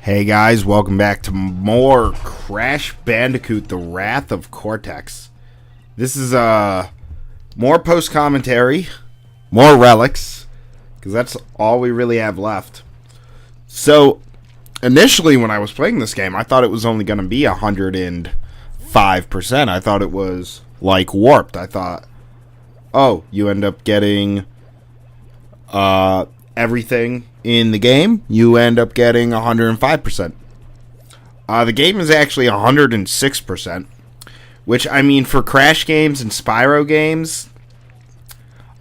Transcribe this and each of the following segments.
Hey guys, welcome back to more Crash Bandicoot, The Wrath of Cortex. This is more post-commentary, more relics, because that's all we really have left. So, initially when I was playing this game, I thought it was only going to be 105%. I thought it was, like, warped. I thought, oh, you end up getting everything in the game, you end up getting 105%. The game is actually 106%, which, I mean, for Crash games and Spyro games,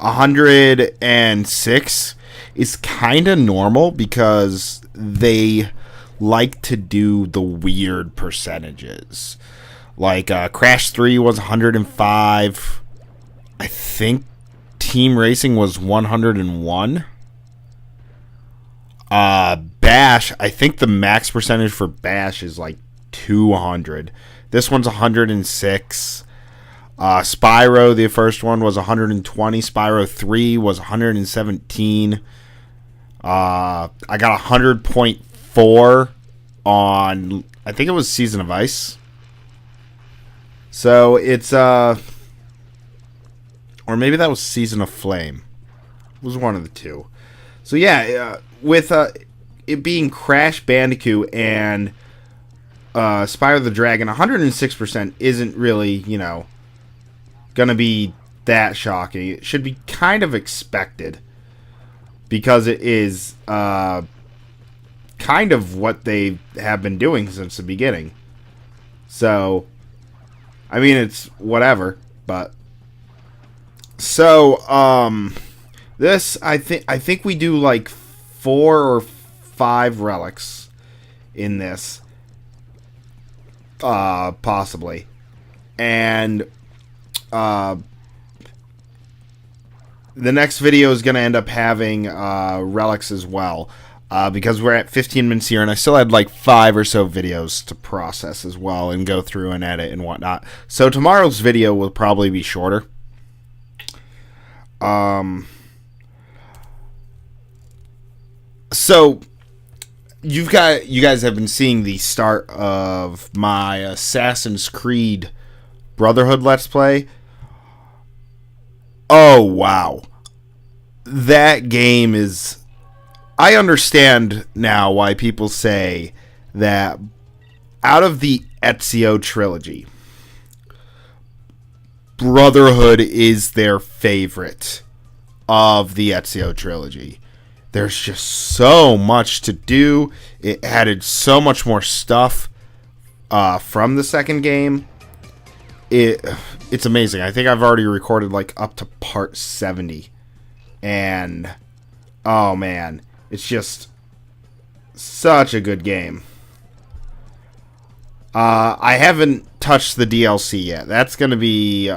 106 is kind of normal because they like to do the weird percentages. Like, Crash 3 was 105. I think Team Racing was 101. Bash, I think the max percentage for Bash is like 200. This one's 106. Spyro, the first one, was 120. Spyro 3 was 117. I got 100.4 on, I think it was Season of Ice. So it's, or maybe that was Season of Flame. It was one of the two. So yeah, with it being Crash Bandicoot and Spyro the Dragon, 106% isn't really, you know, going to be that shocking. It should be kind of expected because it is kind of what they have been doing since the beginning. So, I mean, it's whatever, but so this I think we do like 4 or 5 relics in this, possibly, and the next video is going to end up having relics as well, because we're at 15 minutes here, and I still had like 5 or so videos to process as well and go through and edit and whatnot. So tomorrow's video will probably be shorter. So you guys have been seeing the start of my Assassin's Creed Brotherhood Let's Play. Oh wow. That game is, I understand now why people say that out of the Ezio trilogy, Brotherhood is their favorite of the Ezio trilogy. There's just so much to do. It added so much more stuff from the second game. It's amazing. I think I've already recorded like up to part 70. And, oh man, it's just such a good game. I haven't touched the DLC yet. That's going to be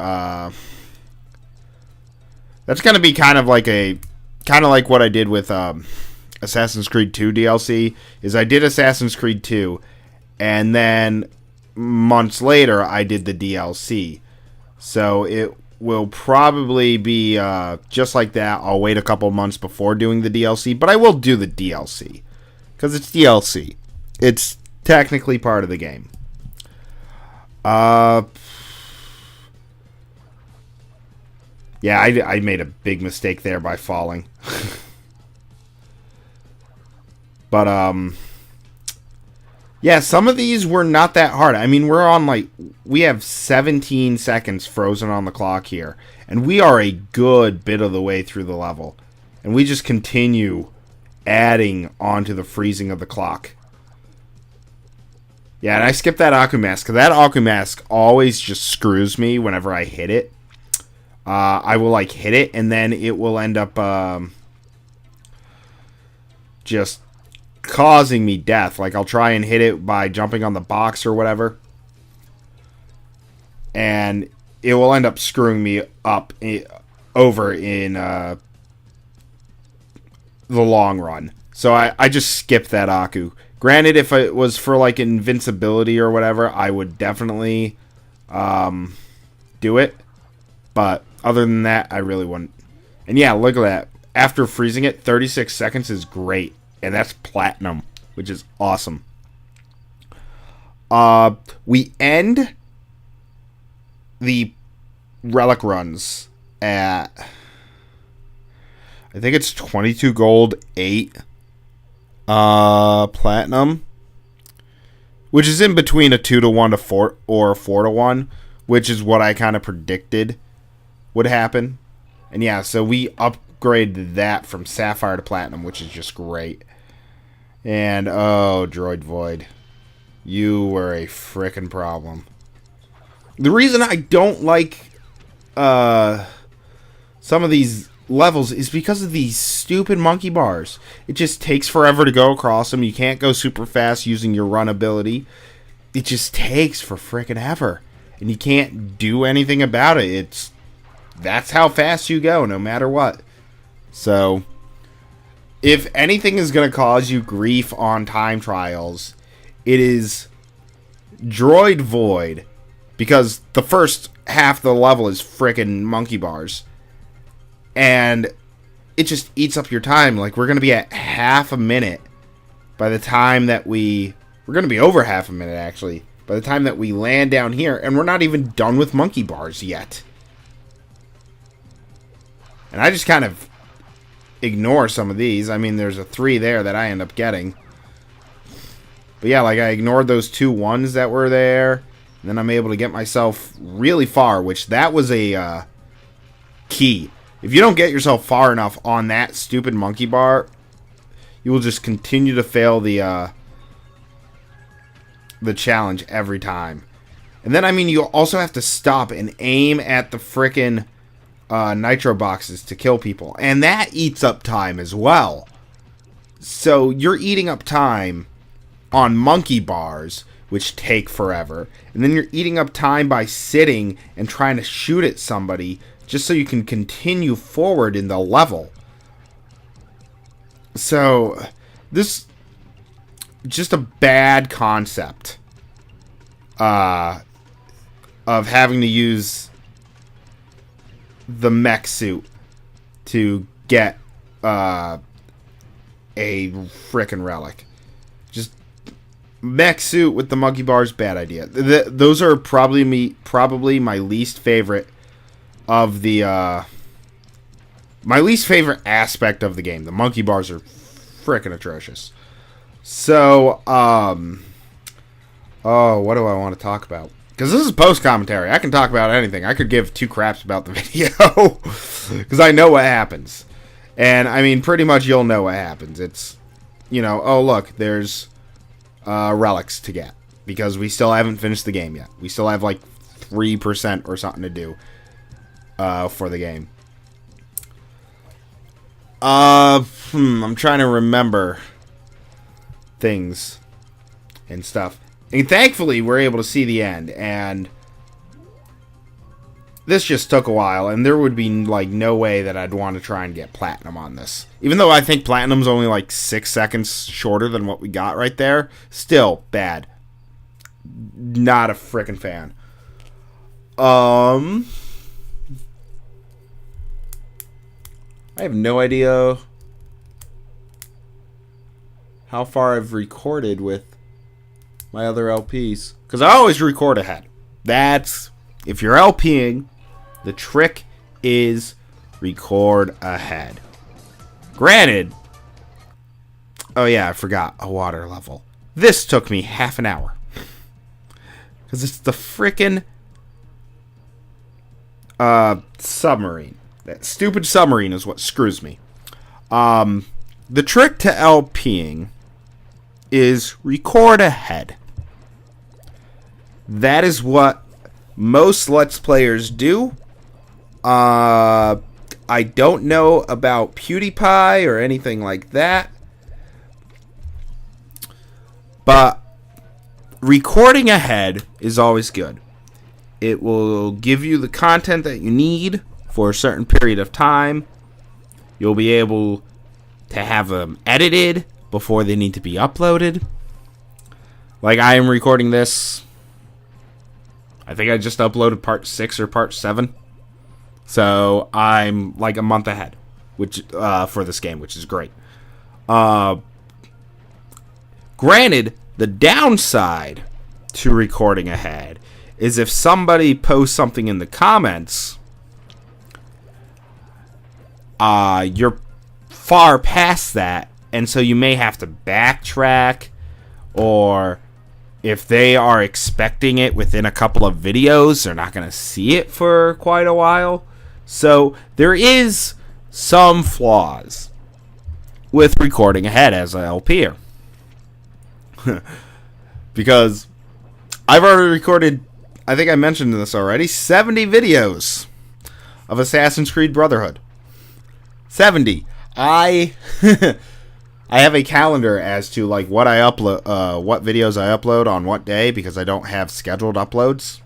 kind of like what I did with Assassin's Creed 2 DLC, is I did Assassin's Creed 2, and then months later I did the DLC. So it will probably be just like that. I'll wait a couple months before doing the DLC, but I will do the DLC, because it's DLC. It's technically part of the game. Yeah, I made a big mistake there by falling. But, yeah, some of these were not that hard. I mean, we're on, like, we have 17 seconds frozen on the clock here. And we are a good bit of the way through the level. And we just continue adding onto the freezing of the clock. Yeah, and I skipped that Aku Mask, because that Aku Mask always just screws me whenever I hit it. I will, like, hit it, and then it will end up just causing me death. Like, I'll try and hit it by jumping on the box or whatever, and it will end up screwing me up over in the long run. So I just skipped that Aku. Granted, if it was for, like, invincibility or whatever, I would definitely do it. But other than that, I really wouldn't. And yeah, look at that. After freezing it, 36 seconds is great. And that's platinum, which is awesome. We end the relic runs at, I think it's 22 gold, 8 platinum, which is in between a 2-to-1 to 4 or a 4-to-1, which is what I kind of predicted would happen. And yeah, so we upgraded that from Sapphire to Platinum, which is just great. And, oh, Droid Void, you were a frickin' problem. The reason I don't like some of these levels is because of these stupid monkey bars. It just takes forever to go across them. You can't go super fast using your run ability. It just takes for frickin' ever. And you can't do anything about it. That's how fast you go, no matter what. So, if anything is going to cause you grief on time trials, it is Droid Void. Because the first half of the level is frickin' monkey bars. And it just eats up your time. Like, we're going to be at half a minute by the time that we're going to be over half a minute, actually, by the time that we land down here. And we're not even done with monkey bars yet. And I just kind of ignore some of these. I mean, there's a 3 there that I end up getting. But yeah, like, I ignored those 2 1s that were there. And then I'm able to get myself really far, which that was a key. If you don't get yourself far enough on that stupid monkey bar, you will just continue to fail the challenge every time. And then, I mean, you also have to stop and aim at the frickin' nitro boxes to kill people. And that eats up time as well. So you're eating up time on monkey bars, which take forever. And then you're eating up time by sitting and trying to shoot at somebody just so you can continue forward in the level. So, this just a bad concept of having to use the mech suit to get a frickin' relic. Just mech suit with the monkey bars, bad idea. Those are probably my least favorite of the my least favorite aspect of the game. The monkey bars are frickin' atrocious. So, what do I want to talk about? Because this is post-commentary. I can talk about anything. I could give 2 craps about the video. Because I know what happens. And, I mean, pretty much you'll know what happens. It's, you know, oh, look, there's relics to get. Because we still haven't finished the game yet. We still have, like, 3% or something to do for the game. I'm trying to remember things and stuff. And thankfully, we're able to see the end. And this just took a while. And there would be, like, no way that I'd want to try and get platinum on this. Even though I think platinum's only, like, 6 seconds shorter than what we got right there. Still, bad. Not a frickin' fan. I have no idea how far I've recorded with my other LPs. Because I always record ahead. That's, if you're LPing, the trick is record ahead. Granted, oh yeah, I forgot a water level. This took me half an hour. Because it's the frickin' submarine. That stupid submarine is what screws me. The trick to LPing is record ahead. That is what most Let's Players do. I don't know about PewDiePie or anything like that. But recording ahead is always good. It will give you the content that you need for a certain period of time. You'll be able to have them edited before they need to be uploaded. Like, I am recording this, I think I just uploaded part 6 or part 7. So I'm like a month ahead, which for this game, which is great. Granted, the downside to recording ahead is if somebody posts something in the comments, you're far past that, and so you may have to backtrack, or if they are expecting it within a couple of videos, they're not going to see it for quite a while. So there is some flaws with recording ahead as a LPer. Because I've already recorded, I think I mentioned this already, 70 videos of Assassin's Creed Brotherhood. 70. I have a calendar as to like what I upload, what videos I upload on what day, because I don't have scheduled uploads.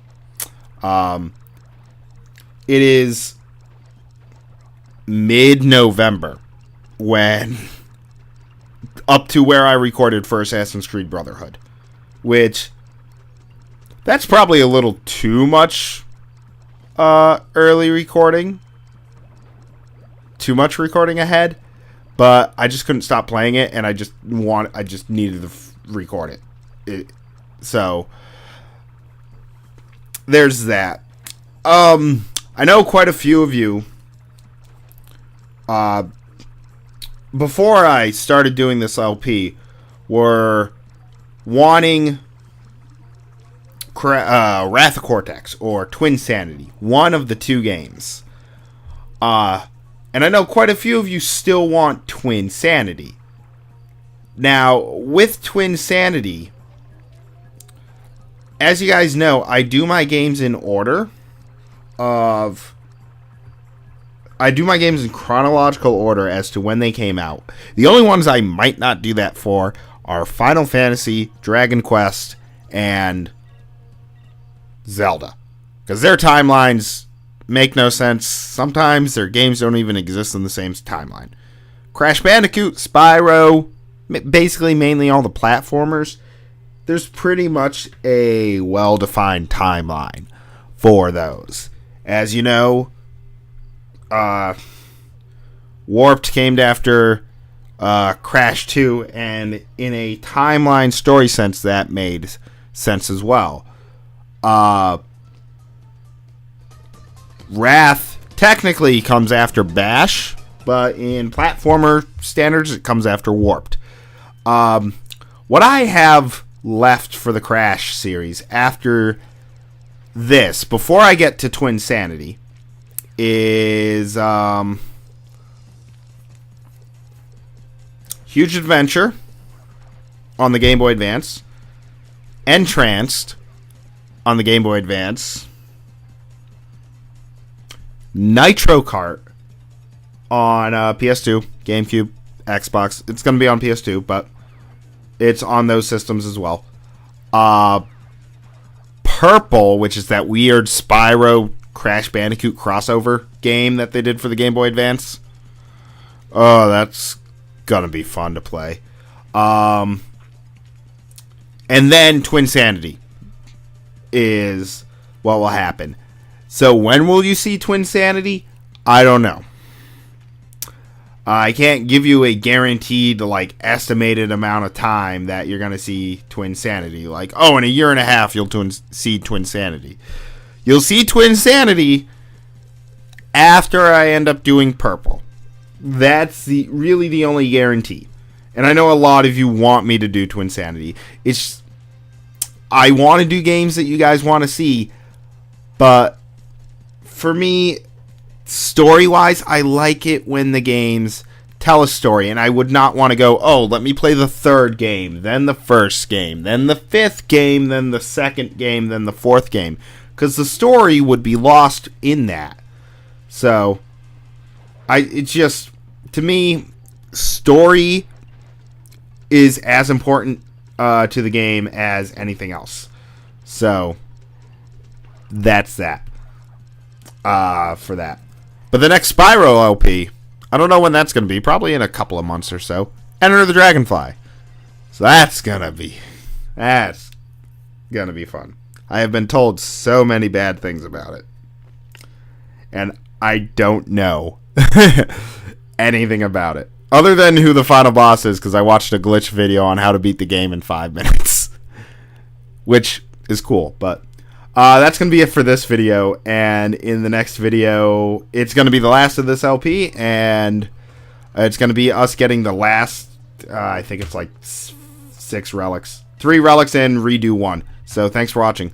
It is mid-November when up to where I recorded for Assassin's Creed Brotherhood, which that's probably a little too much early recording, too much recording ahead. But I just couldn't stop playing it, and I just needed to record it. So there's that. I know quite a few of you. Before I started doing this LP, were wanting Wrath of Cortex or Twin Sanity, one of the two games. And I know quite a few of you still want Twin Sanity. Now, with Twin Sanity, as you guys know, I do my games in order of... I do my games in chronological order as to when they came out. The only ones I might not do that for are Final Fantasy, Dragon Quest, and Zelda. Because their timelines make no sense. Sometimes their games don't even exist in the same timeline. Crash Bandicoot, Spyro, basically mainly all the platformers, there's pretty much a well-defined timeline for those. As you know, Warped came after Crash 2, and in a timeline story sense, that made sense as well. Wrath technically comes after Bash, but in platformer standards, it comes after Warped. What I have left for the Crash series after this, before I get to Twin Sanity, is Huge Adventure on the Game Boy Advance, Entranced on the Game Boy Advance, Nitro Kart on PS2, GameCube, Xbox. It's going to be on PS2, but it's on those systems as well. Purple, which is that weird Spyro Crash Bandicoot crossover game that they did for the Game Boy Advance. Oh, that's going to be fun to play. And then Twin Sanity is what will happen. So when will you see Twin Sanity? I don't know. I can't give you a guaranteed, like, estimated amount of time that you're going to see Twin Sanity. Like, oh, in a year and a half, you'll see Twin Sanity. You'll see Twin Sanity after I end up doing Purple. That's really the only guarantee. And I know a lot of you want me to do Twin Sanity. I want to do games that you guys want to see, but for me, story-wise, I like it when the games tell a story, and I would not want to go, oh, let me play the third game, then the first game, then the fifth game, then the second game, then the fourth game, because the story would be lost in that. So, it's just, to me, story is as important to the game as anything else. So, that's that. For that. But the next Spyro LP, I don't know when that's going to be. Probably in a couple of months or so. Enter the Dragonfly. So that's going to be fun. I have been told so many bad things about it. And I don't know anything about it. Other than who the final boss is, because I watched a glitch video on how to beat the game in 5 minutes. Which is cool. But that's going to be it for this video. And in the next video, it's going to be the last of this LP. And it's going to be us getting the last, I think it's like 6 relics. 3 relics and redo 1. So thanks for watching.